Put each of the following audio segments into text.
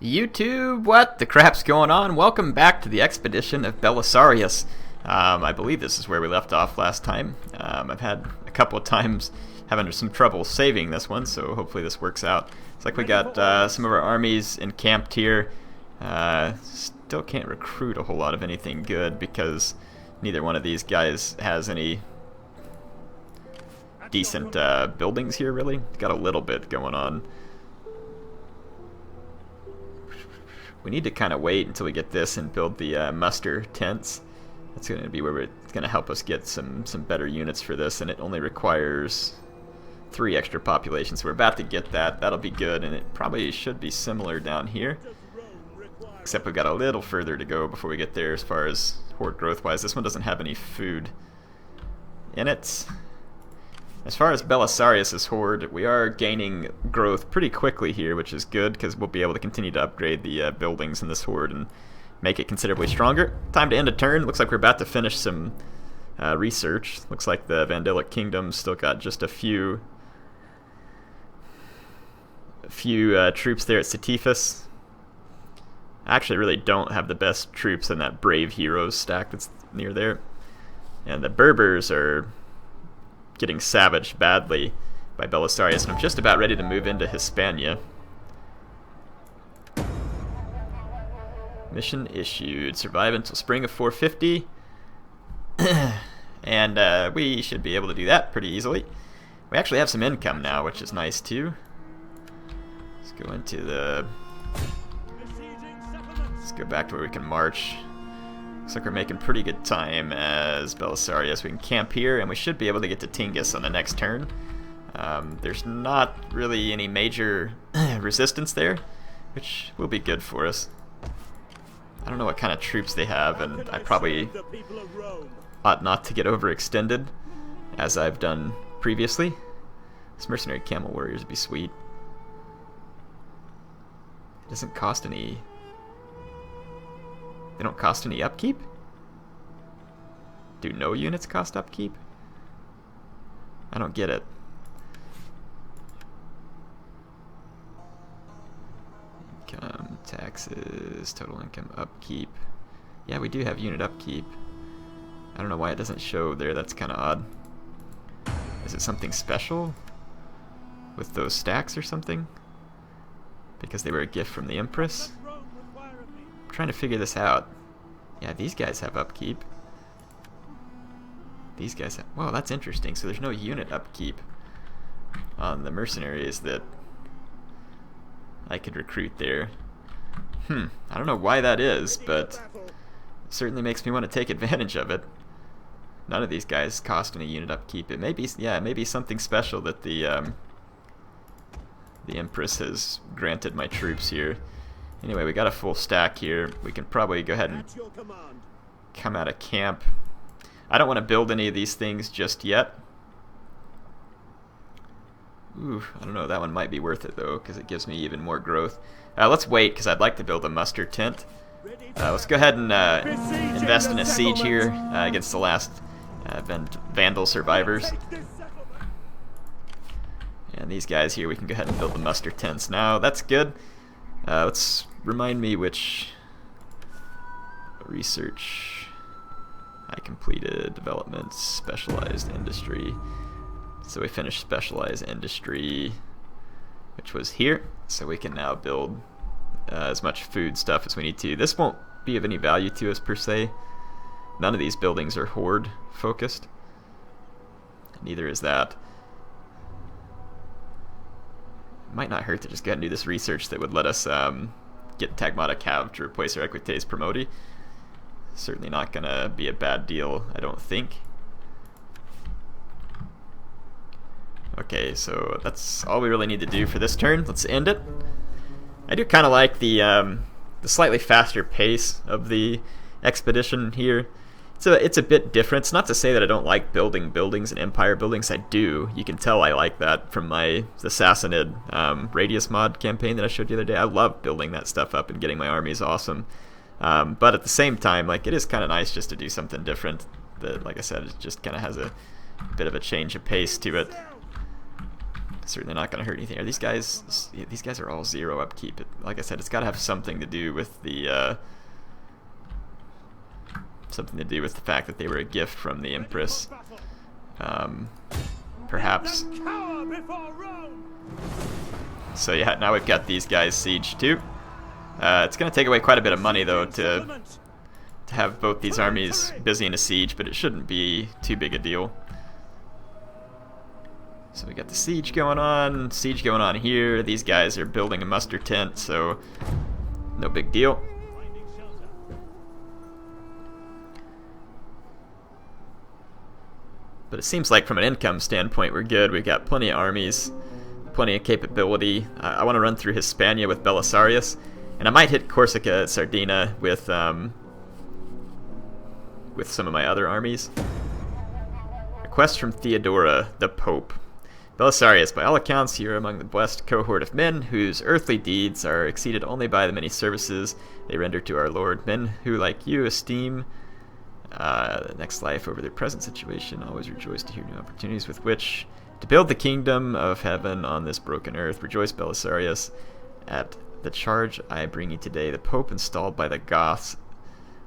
YouTube, what the crap's going on? Welcome back to the expedition of Belisarius. I believe this is where we left off last time. I've had a couple of times having some trouble saving this one, so hopefully this works out. It's like we got some of our armies encamped here. Still can't recruit a whole lot of anything good because neither one of these guys has any decent buildings here, really. Got a little bit going on. We need to kind of wait until we get this and build the muster tents. That's going to be where it's going to help us get some better units for this, and it only requires 3 extra populations. So we're about to get that. That'll be good, and it probably should be similar down here. Except we've got a little further to go before we get there as far as horde growth-wise. This one doesn't have any food in it. As far as Belisarius' horde, we are gaining growth pretty quickly here, which is good because we'll be able to continue to upgrade the buildings in this horde and make it considerably stronger. Time to end a turn. Looks like we're about to finish some research. Looks like the Vandalic Kingdom's still got just a few troops there at Satifus. I actually really don't have the best troops in that Brave Heroes stack that's near there. And the Berbers are getting savaged badly by Belisarius, and I'm just about ready to move into Hispania. Mission issued. Survive until spring of 450. And we should be able to do that pretty easily. We actually have some income now, which is nice too. Let's go into the... Let's go back to where we can march. Looks like we're making pretty good time as Belisarius. We can camp here, and we should be able to get to Tingis on the next turn. There's not really any major resistance there, which will be good for us. I don't know what kind of troops they have, and I probably ought not to get overextended, as I've done previously. This mercenary camel warriors would be sweet. It doesn't cost any... They don't cost any upkeep? Do no units cost upkeep? I don't get it. Income, taxes, total income, upkeep. Yeah, we do have unit upkeep. I don't know why it doesn't show there. That's kind of odd. Is it something special with those stacks or something? Because they were a gift from the Empress? I'm trying to figure this out. Yeah, these guys have upkeep. These guys have... Well, that's interesting. So there's no unit upkeep on the mercenaries that I could recruit there. I don't know why that is, but it certainly makes me want to take advantage of it. None of these guys cost any unit upkeep. It may be, yeah, it may be something special that the Empress has granted my troops here. Anyway, we got a full stack here. We can probably go ahead and come out of camp. I don't want to build any of these things just yet. Ooh, I don't know. That one might be worth it, though, because it gives me even more growth. Let's wait, because I'd like to build a muster tent. Let's go ahead and invest in a siege here against the last Vandal survivors. And these guys here, we can go ahead and build the muster tents now. That's good. Let's remind me which research I completed. Development, specialized industry. So we finished specialized industry, which was here. So we can now build as much food stuff as we need to. This won't be of any value to us per se. None of these buildings are horde focused. Neither is that. It might not hurt to just go ahead and do this research that would let us get Tagmata Cav to replace our Equites Promoti. Certainly not going to be a bad deal, I don't think. Okay, so that's all we really need to do for this turn. Let's end it. I do kind of like the slightly faster pace of the expedition here. It's a bit different. It's not to say that I don't like building buildings and empire buildings. I do. You can tell I like that from the Sassanid Radius mod campaign that I showed you the other day. I love building that stuff up and getting my armies awesome. But at the same time, like, it is kind of nice just to do something different. That, like I said, it just kind of has a bit of a change of pace to it. certainly not going to hurt anything. Are these guys? These guys are all 0 upkeep. Like I said, it's got to have something to do with the fact that they were a gift from the Empress. Perhaps. So yeah, now we've got these guys sieged too. It's going to take away quite a bit of money though to have both these armies busy in a siege, but it shouldn't be too big a deal. So we got the siege going on here. These guys are building a muster tent, so no big deal. But it seems like from an income standpoint we're good. We've got plenty of armies, plenty of capability. I want to run through Hispania with Belisarius, and I might hit Corsica, Sardinia with some of my other armies. Request from Theodora, the Pope. Belisarius, by all accounts, you are among the blessed cohort of men whose earthly deeds are exceeded only by the many services they render to our Lord. Men who, like you, esteem the next life over their present situation, always rejoice to hear new opportunities with which to build the kingdom of heaven on this broken earth. Rejoice, Belisarius, at the charge I bring you today. The Pope installed by the Goths,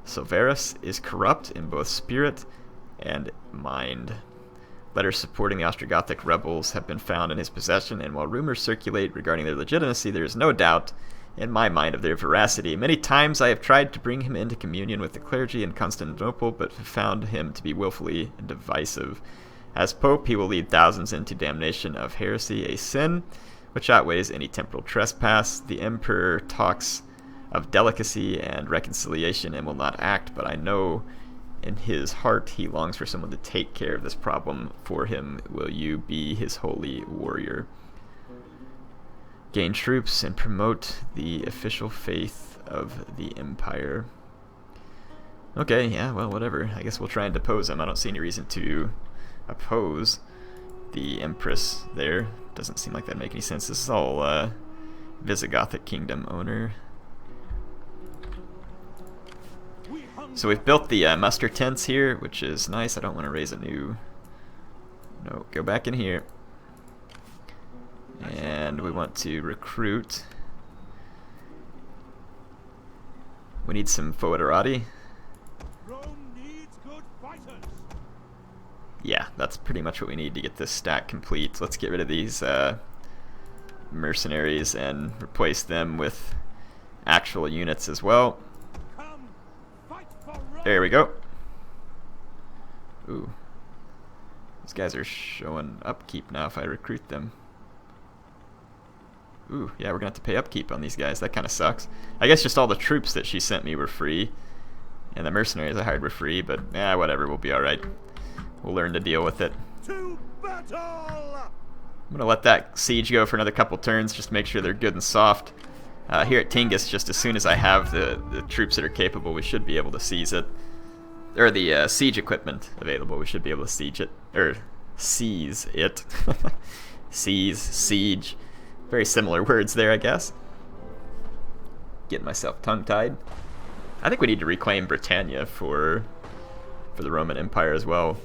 Silverus, is corrupt in both spirit and mind. Letters supporting the Ostrogothic rebels have been found in his possession, and while rumors circulate regarding their legitimacy, there is no doubt in my mind of their veracity. Many times I have tried to bring him into communion with the clergy in Constantinople, but have found him to be willfully divisive. As Pope, he will lead thousands into damnation of heresy, a sin which outweighs any temporal trespass. The Emperor talks of delicacy and reconciliation and will not act, but I know in his heart he longs for someone to take care of this problem for him. Will you be his holy warrior? Gain troops and promote the official faith of the empire. Okay, yeah, well, whatever. I guess we'll try and depose him. I don't see any reason to oppose the Empress there. Doesn't seem like that'd make any sense. This is all Visigothic kingdom owner. So we've built the muster tents here, which is nice. I don't want to raise a new... No, go back in here. And we want to recruit. We need some foederati. Yeah, that's pretty much what we need to get this stack complete. Let's get rid of these mercenaries and replace them with actual units as well. There we go. Ooh. These guys are showing upkeep now if I recruit them. Ooh, yeah, we're gonna have to pay upkeep on these guys. That kind of sucks. I guess just all the troops that she sent me were free, and the mercenaries I hired were free, but yeah, whatever, we'll be alright. We'll learn to deal with it. To battle! I'm gonna let that siege go for another couple turns, just to make sure they're good and soft. Here at Tingis, just as soon as I have the troops that are capable, we should be able to seize it. Or the siege equipment available, we should be able to siege it. Or seize it. Seize, siege. Very similar words there, I guess. Getting myself tongue-tied. I think we need to reclaim Britannia for the Roman Empire as well.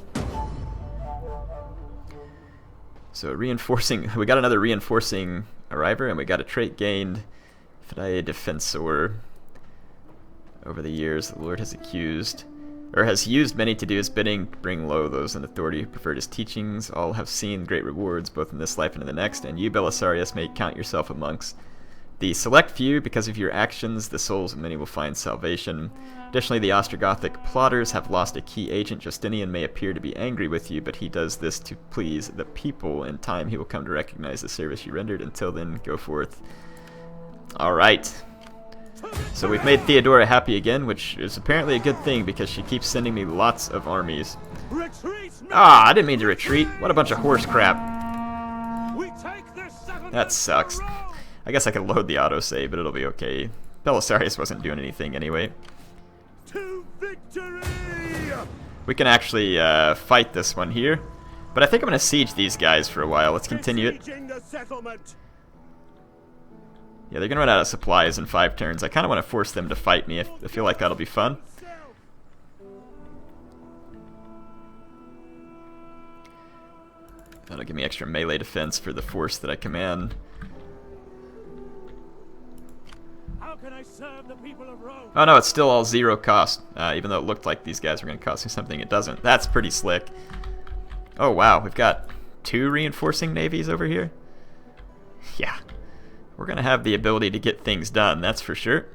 So reinforcing, we got another reinforcing arriver, and we got a trait gained. Fidae Defensor. Over the years, the Lord has used many to do his bidding, to bring low those in authority who preferred his teachings. All have seen great rewards, both in this life and in the next, and you, Belisarius, may count yourself amongst the select few. Because of your actions, the souls of many will find salvation. Additionally, the Ostrogothic plotters have lost a key agent. Justinian may appear to be angry with you, but he does this to please the people. In time, he will come to recognize the service you rendered. Until then, go forth. Alright. So we've made Theodora happy again, which is apparently a good thing because she keeps sending me lots of armies. Ah, I didn't mean to retreat. What a bunch of horse crap. That sucks. I guess I can load the autosave, but it'll be okay. Belisarius wasn't doing anything anyway. We can actually fight this one here. But I think I'm going to siege these guys for a while. Let's continue it. Yeah, they're going to run out of supplies in 5 turns. I kind of want to force them to fight me. I feel like that'll be fun. That'll give me extra melee defense for the force that I command. How can I serve the people of Rome? Oh no, it's still all 0 cost. Even though it looked like these guys were going to cost me something, it doesn't. That's pretty slick. Oh wow, we've got 2 reinforcing navies over here. Yeah, we're going to have the ability to get things done, that's for sure.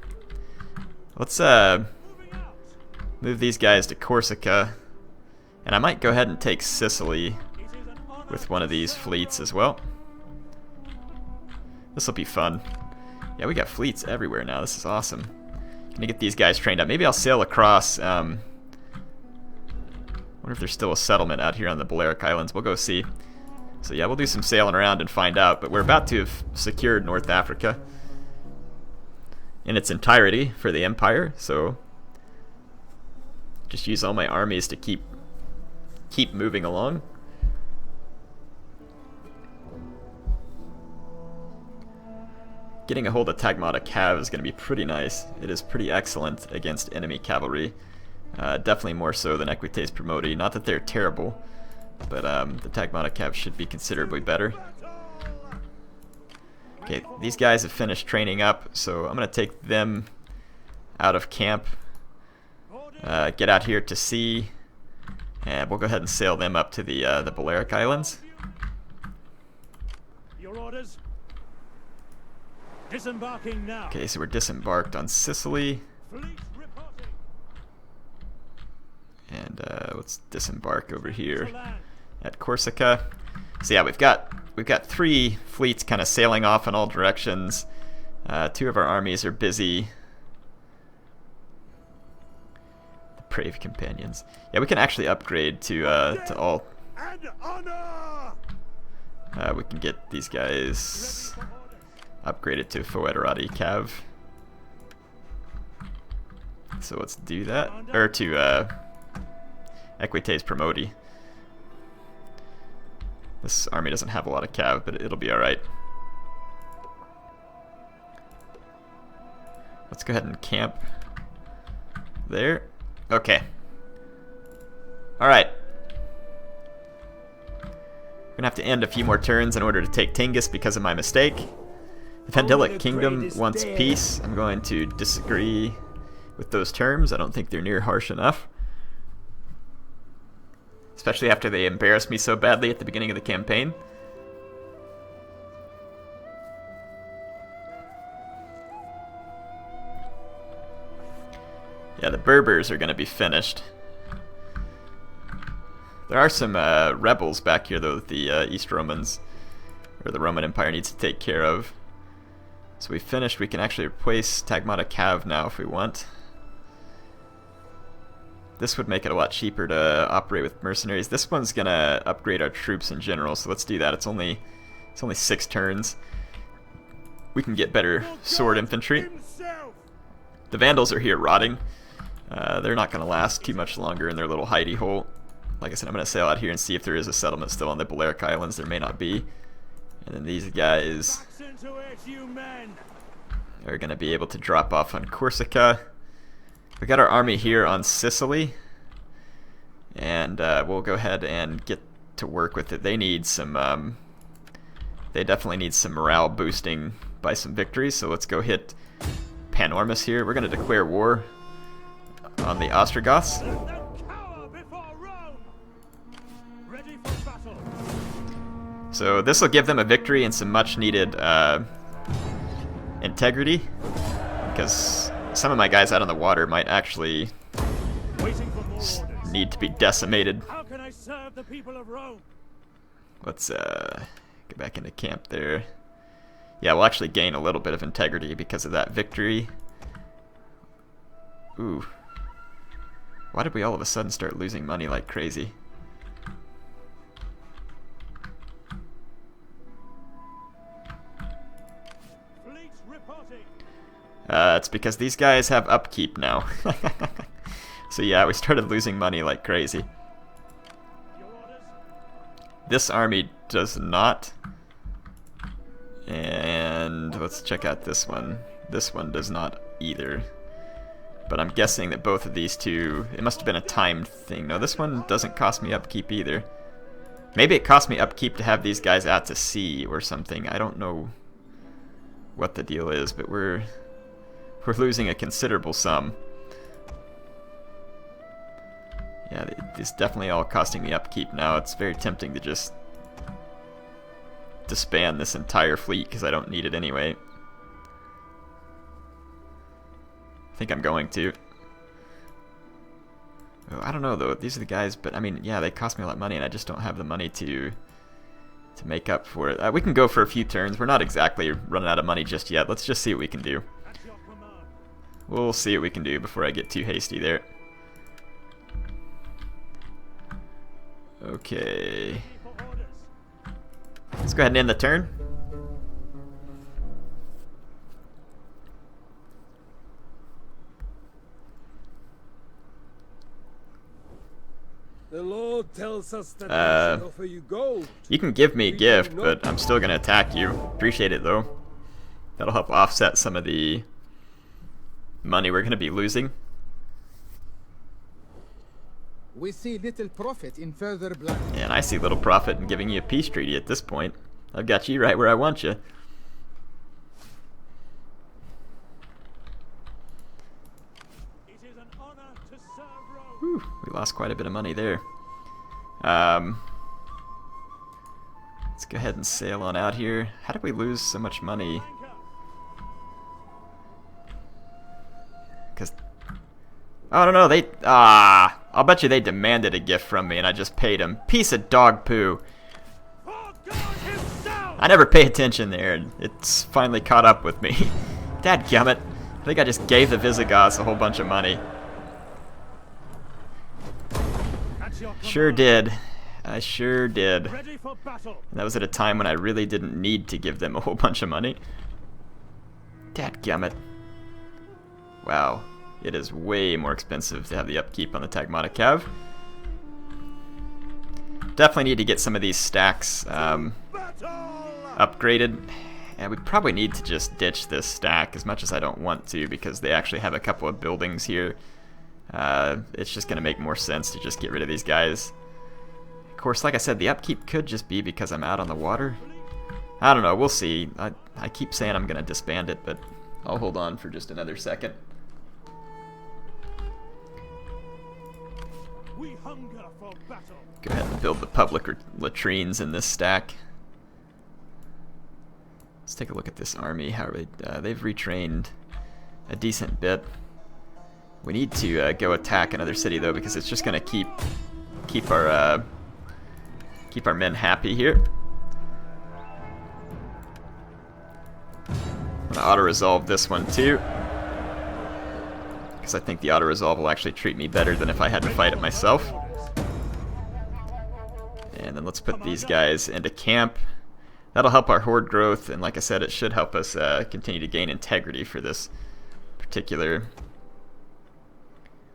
Let's move these guys to Corsica. And I might go ahead and take Sicily with one of these fleets as well. This will be fun. Yeah, we got fleets everywhere now. This is awesome. Gonna get these guys trained up. Maybe I'll sail across. Wonder if there's still a settlement out here on the Balearic Islands. We'll go see. So yeah, we'll do some sailing around and find out. But we're about to have secured North Africa in its entirety for the Empire. So just use all my armies to keep moving along. Getting a hold of Tagmata Cav is going to be pretty nice. It is pretty excellent against enemy cavalry. Definitely more so than Equites Promoti. Not that they're terrible, but the Tagmata Cav should be considerably better. Okay, these guys have finished training up, so I'm going to take them out of camp. Get out here to sea, and we'll go ahead and sail them up to the Balearic Islands. Your orders? Disembarking now. Okay, so we're disembarked on Sicily. Fleet reporting. And let's disembark over here at Corsica. So yeah, we've got 3 fleets kind of sailing off in all directions. 2 of our armies are busy. The brave companions. Yeah, we can actually upgrade to all. And honor. We can get these guys upgraded to Foederati Cav. So let's do that. Or to Equites Promoti. This army doesn't have a lot of cav, but it'll be alright. Let's go ahead and camp there. Okay. Alright. We're gonna have to end a few more turns in order to take Tingis because of my mistake. The Vandalic Kingdom wants peace. I'm going to disagree with those terms. I don't think they're near harsh enough. Especially after they embarrassed me so badly at the beginning of the campaign. Yeah, the Berbers are going to be finished. There are some rebels back here, though, that the East Romans, or the Roman Empire, needs to take care of. So we finished. We can actually replace Tagmata Cav now if we want. This would make it a lot cheaper to operate with mercenaries. This one's gonna upgrade our troops in general, so let's do that. It's only 6 turns. We can get better sword infantry. The Vandals are here rotting. They're not gonna last too much longer in their little hidey hole. Like I said, I'm gonna sail out here and see if there is a settlement still on the Balearic Islands. There may not be. And then these guys are gonna be able to drop off on Corsica. We got our army here on Sicily, and we'll go ahead and get to work with it. They need some, they definitely need some morale boosting by some victories, so let's go hit Panormus here. We're going to declare war on the Ostrogoths. So this will give them a victory and some much needed integrity, because some of my guys out on the water might actually need to be decimated. How can I serve the people of Rome? Let's get back into camp there. Yeah, we'll actually gain a little bit of integrity because of that victory. Ooh. Why did we all of a sudden start losing money like crazy? It's because these guys have upkeep now. So yeah, we started losing money like crazy. This army does not. And let's check out this one. This one does not either. But I'm guessing that both of these two, it must have been a timed thing. No, this one doesn't cost me upkeep either. Maybe it cost me upkeep to have these guys out to sea or something. I don't know what the deal is, but we're losing a considerable sum. Yeah, it's definitely all costing me upkeep now. It's very tempting to just disband this entire fleet because I don't need it anyway. I think I'm going to. Oh, I don't know though. These are the guys, but I mean, yeah, they cost me a lot of money, and I just don't have the money to make up for it. We can go for a few turns. We're not exactly running out of money just yet. Let's just see what we can do. We'll see what we can do before I get too hasty there. Okay. Let's go ahead and end the turn. The Lord tells us that we should offer you gold. You can give me a gift, but I'm still gonna attack you. Appreciate it though. That'll help offset some of the money we're gonna be losing. We see little profit in further blood. And I see little profit in giving you a peace treaty at this point. I've got you right where I want you. It is an honor to serve Rome. Whew, we lost quite a bit of money there. Let's go ahead and sail on out here. How did we lose so much money? Because... oh, no, they... I'll bet you they demanded a gift from me and I just paid them. Piece of dog poo. I never pay attention there, and it's finally caught up with me. Dadgummit. I think I just gave the Visigoths a whole bunch of money. Sure did. I sure did. And that was at a time when I really didn't need to give them a whole bunch of money. Dadgummit. Wow. It is way more expensive to have the upkeep on the Tagmata Cav. Definitely need to get some of these stacks upgraded. And we probably need to just ditch this stack as much as I don't want to, because they actually have a couple of buildings here. It's just going to make more sense to just get rid of these guys. Of course, like I said, the upkeep could just be because I'm out on the water. I don't know, we'll see. I keep saying I'm going to disband it, but I'll hold on for just another second. We hunger for battle. Go ahead and build the public latrines in this stack. Let's take a look at this army. How are they? They've retrained a decent bit. We need to go attack another city though, because it's just going to keep our men happy here. I'm going to auto-resolve this one too, because I think the auto-resolve will actually treat me better than if I had to fight it myself. And then let's put these guys into camp. That'll help our horde growth, and like I said, it should help us continue to gain integrity for this particular...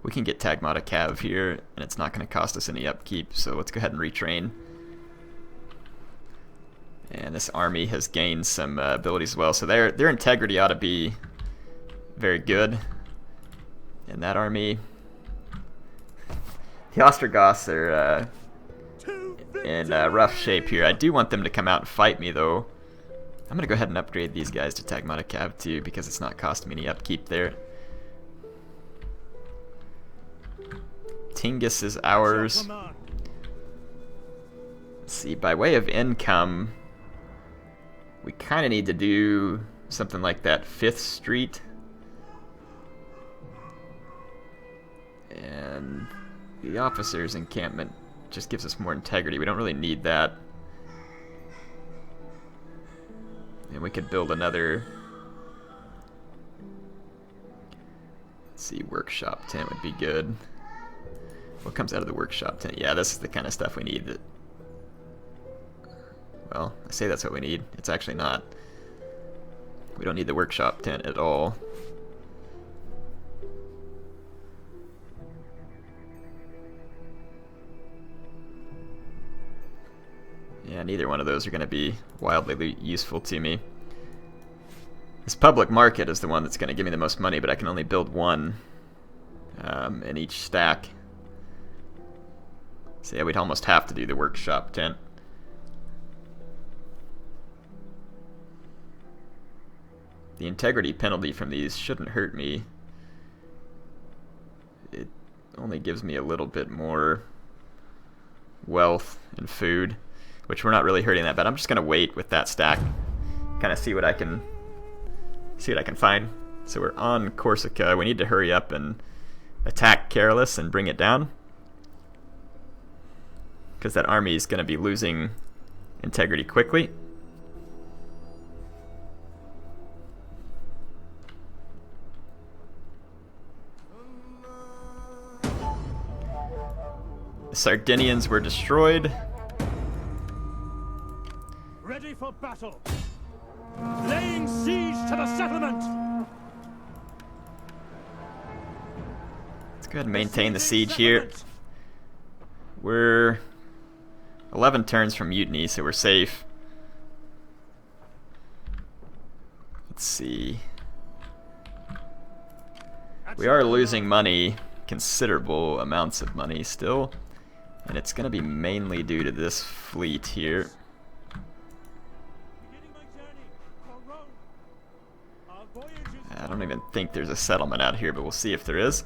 We can get Tagmata Cav here, and it's not going to cost us any upkeep, so let's go ahead and retrain. And this army has gained some abilities as well, so their integrity ought to be very good. And that army... The Ostrogoths are in rough shape here. I do want them to come out and fight me, though. I'm going to go ahead and upgrade these guys to Tagmata Cav too, because it's not costing me any upkeep there. Tingus is ours. Let's see, by way of income, we kind of need to do something like that 5th Street. And the officers' encampment just gives us more integrity. We don't really need that. And we could build another... Let's see, workshop tent would be good. What comes out of the workshop tent? Yeah, this is the kind of stuff we need. Well, I say that's what we need. It's actually not. We don't need the workshop tent at all. Yeah, neither one of those are going to be wildly useful to me. This public market is the one that's going to give me the most money, but I can only build one in each stack. So yeah, we'd almost have to do the workshop tent. The integrity penalty from these shouldn't hurt me. It only gives me a little bit more wealth and food, which we're not really hurting that bad. I'm just gonna wait with that stack, kind of see what I can find. So we're on Corsica. We need to hurry up and attack Carolus and bring it down, because that army is going to be losing integrity quickly. The Sardinians were destroyed. Ready for battle. Laying siege to the settlement. Let's go ahead and maintain the siege here. We're 11 turns from mutiny, so we're safe. Let's see. We are losing money, considerable amounts of money still, and it's going to be mainly due to this fleet here. I don't even think there's a settlement out here, but we'll see if there is.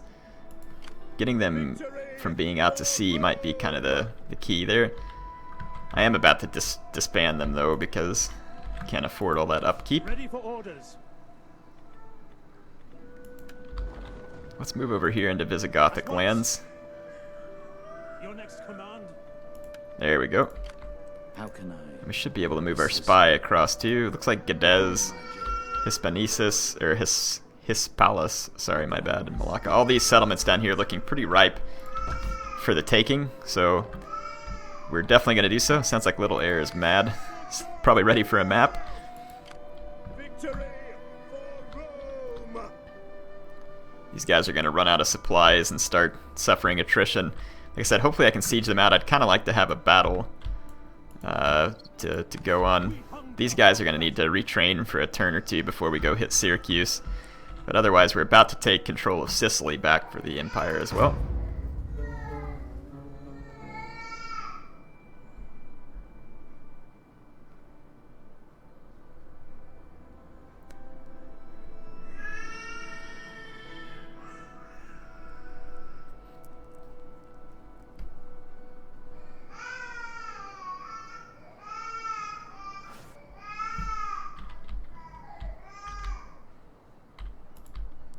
Getting them from being out to sea might be kind of the key there. I am about to disband them though, because I can't afford all that upkeep. Ready for orders. Let's move over here into Visigothic lands. Your next command. There we go. How can I? We should be able to move our spy across too. Looks like Geddes, Hispanisis, or Hispalis, sorry, my bad, in Malacca. All these settlements down here looking pretty ripe for the taking, so we're definitely going to do so. Sounds like Little Air is mad. He's probably ready for a map. Victory for Rome. These guys are going to run out of supplies and start suffering attrition. Like I said, hopefully I can siege them out. I'd kind of like to have a battle to go on. These guys are going to need to retrain for a turn or two before we go hit Syracuse. But otherwise, we're about to take control of Sicily back for the Empire as well.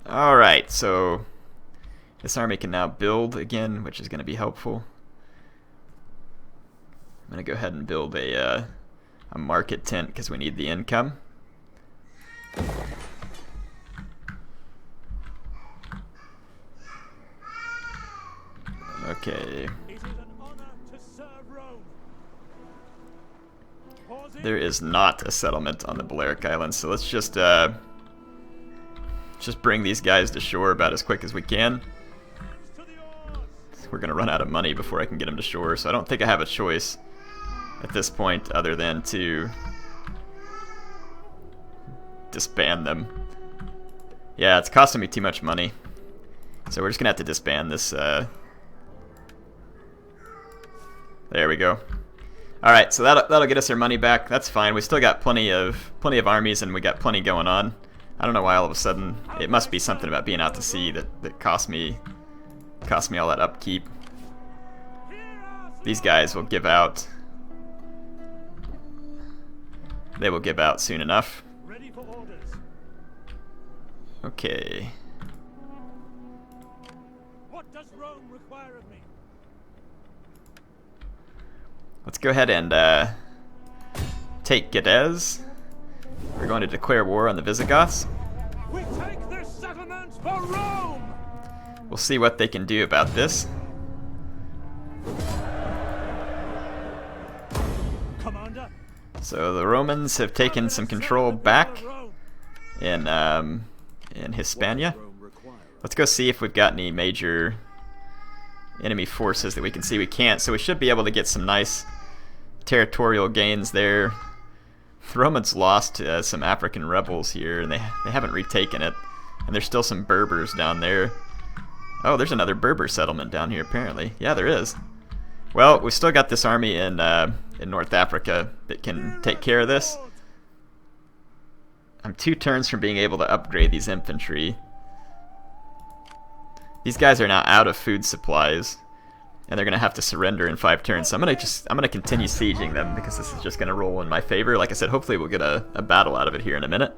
Alright, so this army can now build again, which is going to be helpful. I'm going to go ahead and build a market tent because we need the income. Okay. It is an honor to serve Rome. There is not a settlement on the Balearic Islands, so let's just bring these guys to shore about as quick as we can. We're going to run out of money before I can get them to shore, so I don't think I have a choice at this point other than to disband them. Yeah, it's costing me too much money, so we're just going to have to disband this. There we go. Alright, so that'll get us our money back. That's fine. We still got plenty of armies, and we got plenty going on. I don't know why all of a sudden, it must be something about being out to sea that cost me all that upkeep. These guys will give out. They will give out soon enough. Ready for orders. Okay. What does Rome require of me? Let's go ahead and take Geddes. We're going to declare war on the Visigoths. We take this settlement for Rome! We'll see what they can do about this. Commander. So the Romans have taken some control back in Hispania. Let's go see if we've got any major enemy forces that we can see. We can't, so we should be able to get some nice territorial gains there. The Romans lost some African rebels here, and they haven't retaken it. And there's still some Berbers down there. Oh, there's another Berber settlement down here, apparently. Yeah, there is. Well, we still got this army in North Africa that can take care of this. I'm 2 turns from being able to upgrade these infantry. These guys are now out of food supplies, and they're gonna have to surrender in 5 turns. So I'm gonna continue sieging them because this is just gonna roll in my favor. Like I said, hopefully we'll get a battle out of it here in a minute.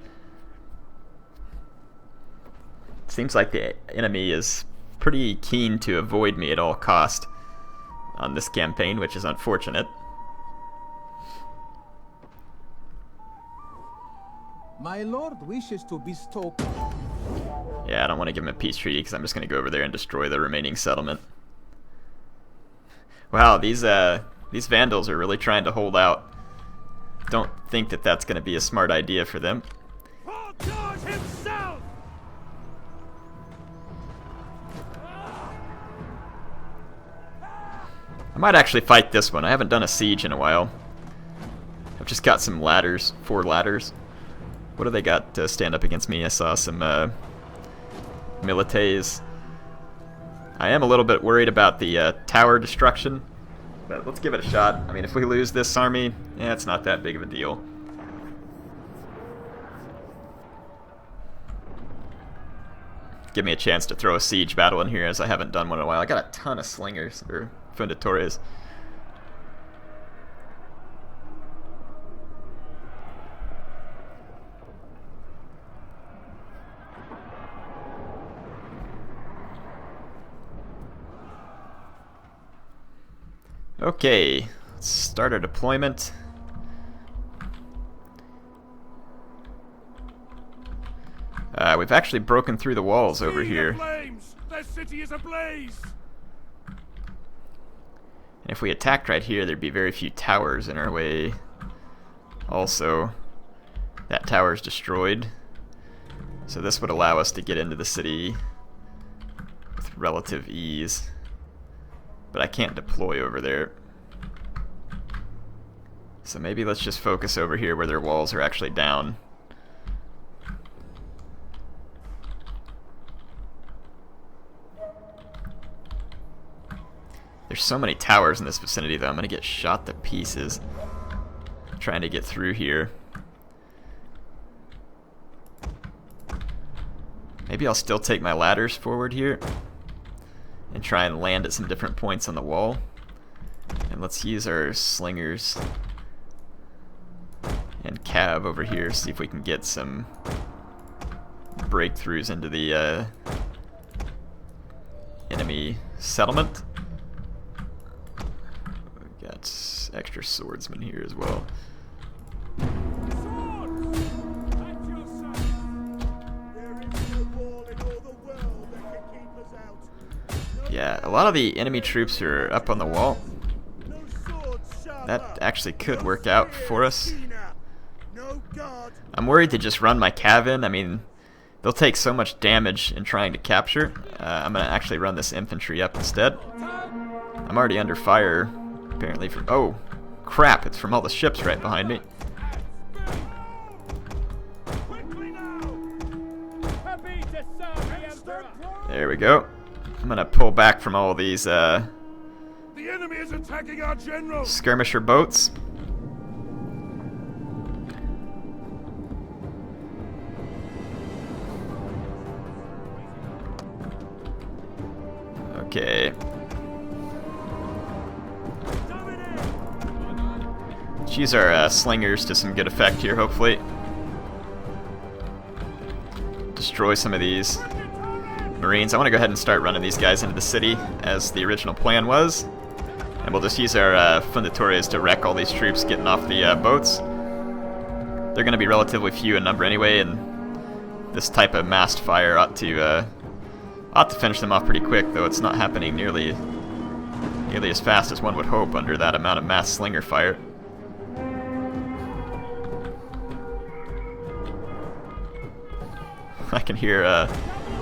Seems like the enemy is pretty keen to avoid me at all cost on this campaign, which is unfortunate. My lord wishes to bestow. Yeah, I don't want to give him a peace treaty because I'm just going to go over there and destroy the remaining settlement. Wow, these Vandals are really trying to hold out. Don't think that that's going to be a smart idea for them. Himself! I might actually fight this one. I haven't done a siege in a while. I've just got some ladders, 4 ladders. What do they got to stand up against me? I saw some milites. I am a little bit worried about the tower destruction, but let's give it a shot. I mean, if we lose this army, yeah, it's not that big of a deal. Give me a chance to throw a siege battle in here, as I haven't done one in a while. I got a ton of slingers, or fundatores. Okay, let's start our deployment. We've actually broken through the walls over here. Their city is ablaze. And if we attacked right here, there'd be very few towers in our way. Also, that tower is destroyed. So this would allow us to get into the city with relative ease. But I can't deploy over there. So maybe let's just focus over here where their walls are actually down. There's so many towers in this vicinity though, I'm gonna get shot to pieces trying to get through here. Maybe I'll still take my ladders forward here and try and land at some different points on the wall. And let's use our slingers and cav over here, see if we can get some breakthroughs into the enemy settlement. We've got extra swordsmen here as well. Yeah, a lot of the enemy troops are up on the wall. That actually could work out for us. I'm worried to just run my cav in. I mean, they'll take so much damage in trying to capture. I'm going to actually run this infantry up instead. I'm already under fire, apparently from... Oh, crap, it's from all the ships right behind me. There we go. I'm gonna pull back from all these The enemy is attacking our general. skirmisher boats. Okay. Let's use our slingers to some good effect here, hopefully. Destroy some of these Marines. I want to go ahead and start running these guys into the city as the original plan was. And we'll just use our fundatores to wreck all these troops getting off the boats. They're going to be relatively few in number anyway, and this type of massed fire ought to finish them off pretty quick, though it's not happening nearly as fast as one would hope under that amount of mass slinger fire. I can hear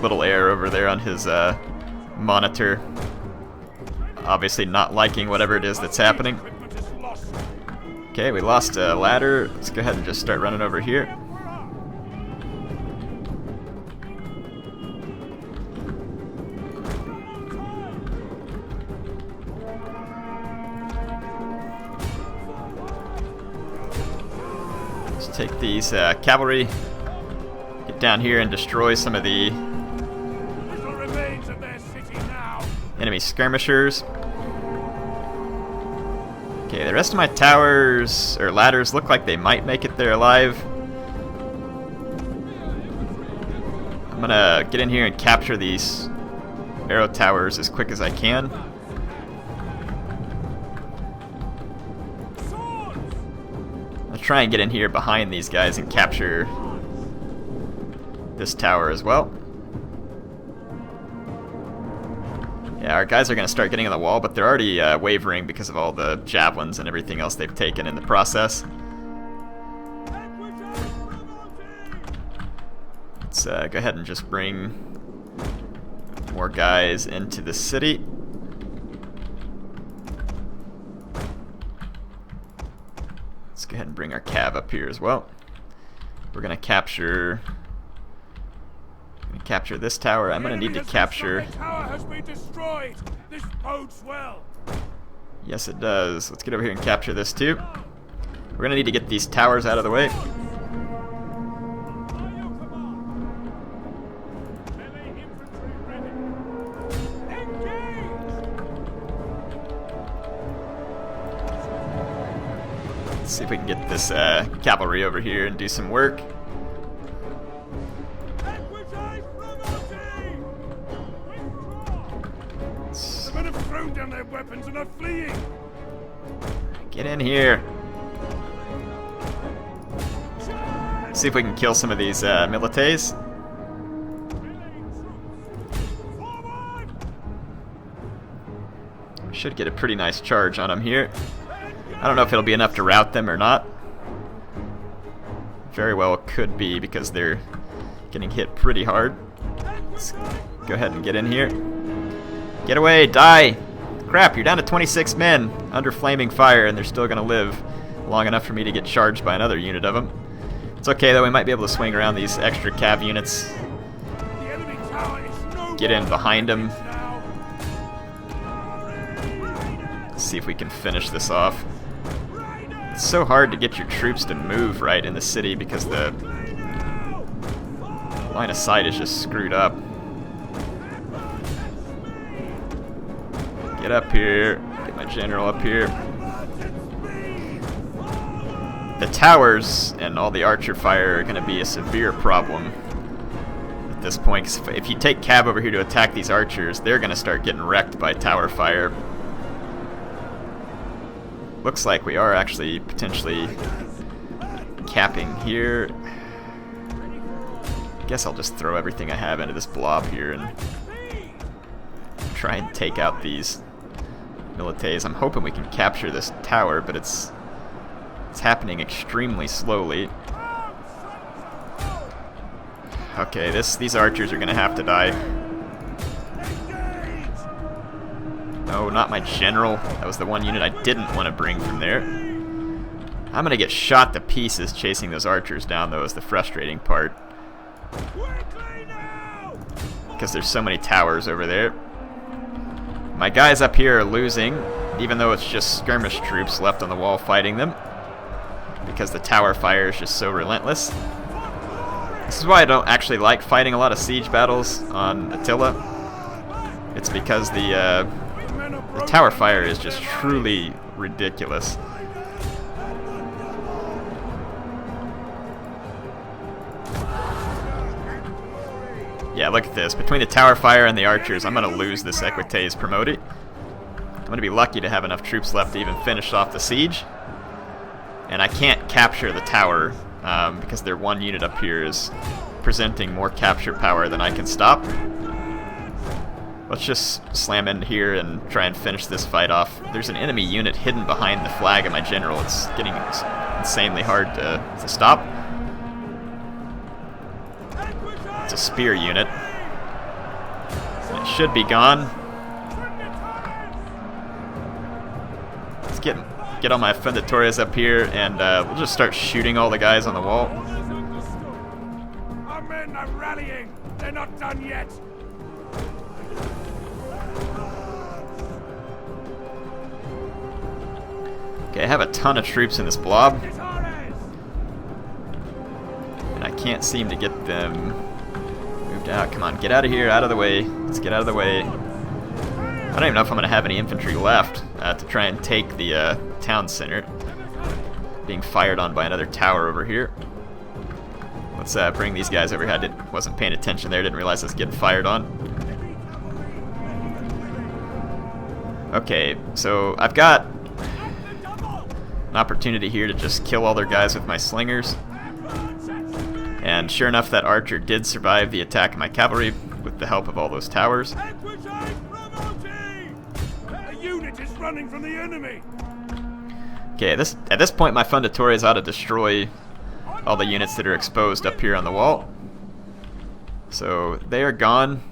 little air over there on his monitor, obviously not liking whatever it is that's happening. Okay, we lost a ladder. Let's go ahead and just start running over here. Let's take these cavalry down here and destroy some of the Little remains of their city now. enemy skirmishers. Okay, the rest of my towers, or ladders, look like they might make it there alive. I'm gonna get in here and capture these arrow towers as quick as I can. I'll try and get in here behind these guys and capture this tower as well. Yeah, our guys are going to start getting on the wall, but they're already wavering because of all the javelins and everything else they've taken in the process. Let's go ahead and just bring more guys into the city. Let's go ahead and bring our cav up here as well. We're going to capture this tower. I'm going to need to capture... Tower has been destroyed. This bodes well. Yes, it does. Let's get over here and capture this too. We're going to need to get these towers out of the way. Let's see if we can get this cavalry over here and do some work. The men have thrown down their weapons and are fleeing. Get in here. Let's see if we can kill some of these milites. We should get a pretty nice charge on them here. I don't know if it'll be enough to rout them or not. Very well could be because they're getting hit pretty hard. Let's go ahead and get in here. Get away, die! Crap, you're down to 26 men under flaming fire and they're still going to live long enough for me to get charged by another unit of them. It's okay though, we might be able to swing around these extra cav units. Get in behind them. Let's see if we can finish this off. It's so hard to get your troops to move right in the city because the line of sight is just screwed up. Get up here. Get my general up here. The towers and all the archer fire are going to be a severe problem at this point. 'Cause if you take cav over here to attack these archers, they're going to start getting wrecked by tower fire. Looks like we are actually potentially capping here. I guess I'll just throw everything I have into this blob here and try and take out these milites. I'm hoping we can capture this tower, but it's happening extremely slowly. Okay, these archers are gonna have to die. No, not my general. That was the one unit I didn't want to bring from there. I'm gonna get shot to pieces chasing those archers down, though, is the frustrating part. Because there's so many towers over there. My guys up here are losing, even though it's just skirmish troops left on the wall fighting them. Because the tower fire is just so relentless. This is why I don't actually like fighting a lot of siege battles on Attila. It's because the tower fire is just truly ridiculous. Yeah, look at this. Between the tower fire and the archers, I'm going to lose this Equites Promoted. I'm going to be lucky to have enough troops left to even finish off the siege. And I can't capture the tower because their one unit up here is presenting more capture power than I can stop. Let's just slam in here and try and finish this fight off. There's an enemy unit hidden behind the flag of my general. It's getting insanely hard to stop. It's a spear unit. It should be gone. Let's get all my Fendatorias up here and we'll just start shooting all the guys on the wall. Our men are rallying. They're not done yet. Okay, I have a ton of troops in this blob. And I can't seem to get them moved out. Come on, get out of here, out of the way. Let's get out of the way. I don't even know if I'm going to have any infantry left to try and take the town center. Being fired on by another tower over here. Let's bring these guys over here. I wasn't paying attention there, didn't realize I was getting fired on. Okay, so I've got an opportunity here to just kill all their guys with my slingers. And sure enough, that archer did survive the attack of my cavalry with the help of all those towers. A unit is running from the enemy. Okay, at this point, my Funditores ought to destroy all the units that are exposed up here on the wall. So they are gone.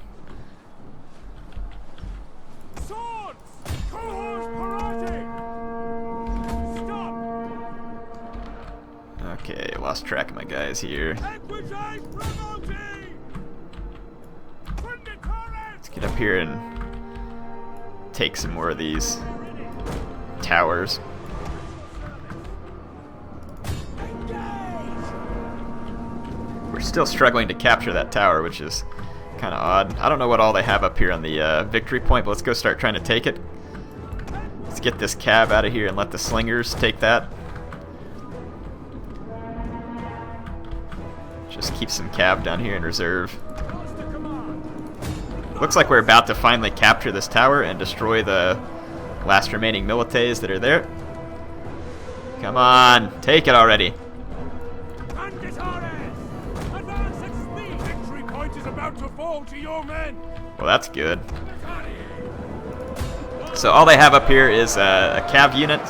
Swords! HeirofCarthage! Stop! Okay, lost track of my guys here. Let's get up here and take some more of these towers. We're still struggling to capture that tower, which is kind of odd. I don't know what all they have up here on the victory point, but let's go start trying to take it. Let's get this cav out of here and let the slingers take that. Just keep some cav down here in reserve. Looks like we're about to finally capture this tower and destroy the last remaining milites that are there. Come on, take it already. Well, that's good. So all they have up here is a cav unit,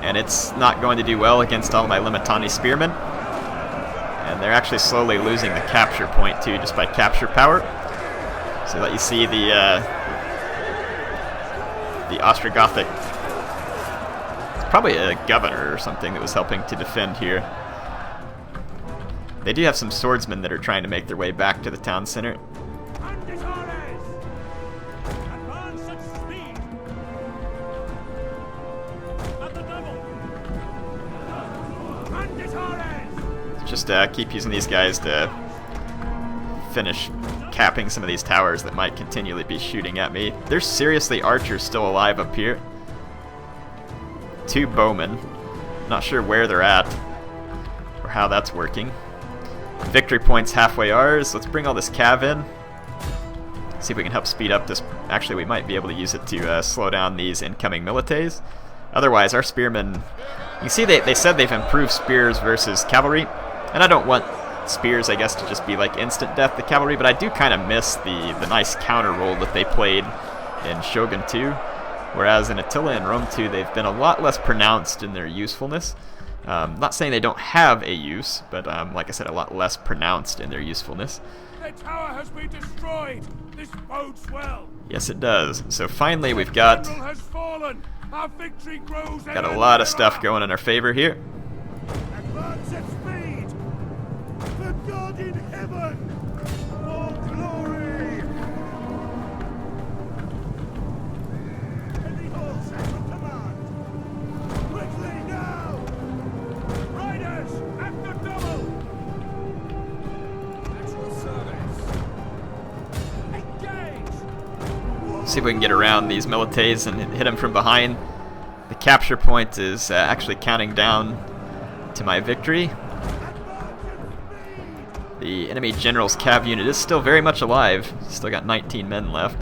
and it's not going to do well against all my Limitani spearmen. And they're actually slowly losing the capture point too, just by capture power. So let you see the Ostrogothic. It's probably a governor or something that was helping to defend here. They do have some swordsmen that are trying to make their way back to the town center. Just keep using these guys to finish capping some of these towers that might continually be shooting at me. There's seriously archers still alive up here. 2 bowmen. Not sure where they're at or how that's working. Victory point's halfway ours. Let's bring all this cav in. See if we can help speed up this. Actually, we might be able to use it to slow down these incoming milites. Otherwise, our spearmen... You can see they said they've improved spears versus cavalry. And I don't want spears, I guess, to just be like instant death to cavalry, but I do kind of miss the nice counter roll that they played in Shogun 2. Whereas in Attila and Rome 2, they've been a lot less pronounced in their usefulness. Not saying they don't have a use, but like I said, a lot less pronounced in their usefulness. The tower has been destroyed. This bodes well. Yes, it does. So finally, we've got Our victory grows. a lot of stuff going in our favor here. Advance at speed. The God in heaven. For glory. Heavy horse at your command. Quickly now. Riders at the double. At your service. Engage. See if we can get around these milites and hit them from behind. The capture point is actually counting down to my victory. The enemy general's cav unit is still very much alive. Still got 19 men left.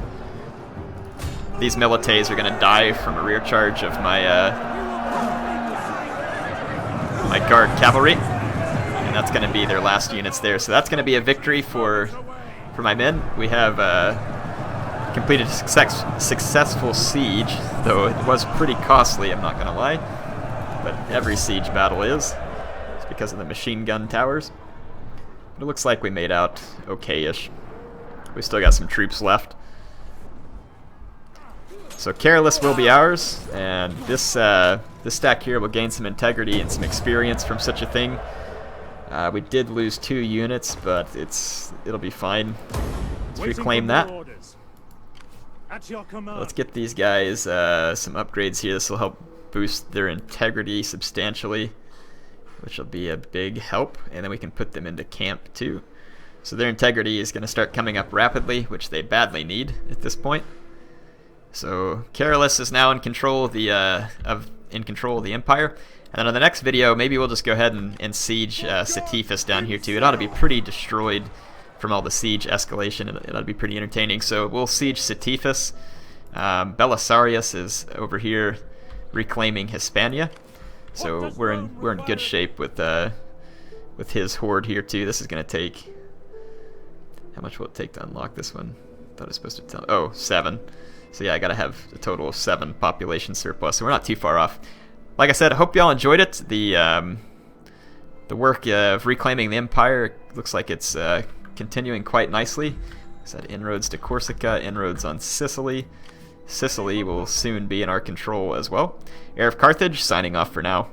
These milites are going to die from a rear charge of my my guard cavalry, and that's going to be their last units there. So that's going to be a victory for my men. We have completed a successful siege, though it was pretty costly, I'm not going to lie. But every siege battle is. It's because of the machine gun towers. But it looks like we made out okay-ish. We still got some troops left. So Careless will be ours, and this stack here will gain some integrity and some experience from such a thing. We did lose 2 units, but it'll be fine. Let's reclaim that. At your command. Let's get these guys some upgrades here. This will help boost their integrity substantially. which will be a big help, and then we can put them into camp too. So their integrity is going to start coming up rapidly, which they badly need at this point. So Carolus is now in control of the empire, and then on the next video, maybe we'll just go ahead and siege Cephus down here too. It ought to be pretty destroyed from all the siege escalation. It ought to be pretty entertaining. So we'll siege Cephus. Belisarius is over here reclaiming Hispania. So we're in good shape with his horde here too. This is going to take. How much will it take to unlock this one? I thought it was supposed to tell. Oh, 7. So yeah, I gotta have a total of 7 population surplus. So we're not too far off. Like I said, I hope y'all enjoyed it. The work of reclaiming the empire looks like it's continuing quite nicely. I said inroads to Corsica, inroads on Sicily. Sicily will soon be in our control as well. HeirofCarthage signing off for now.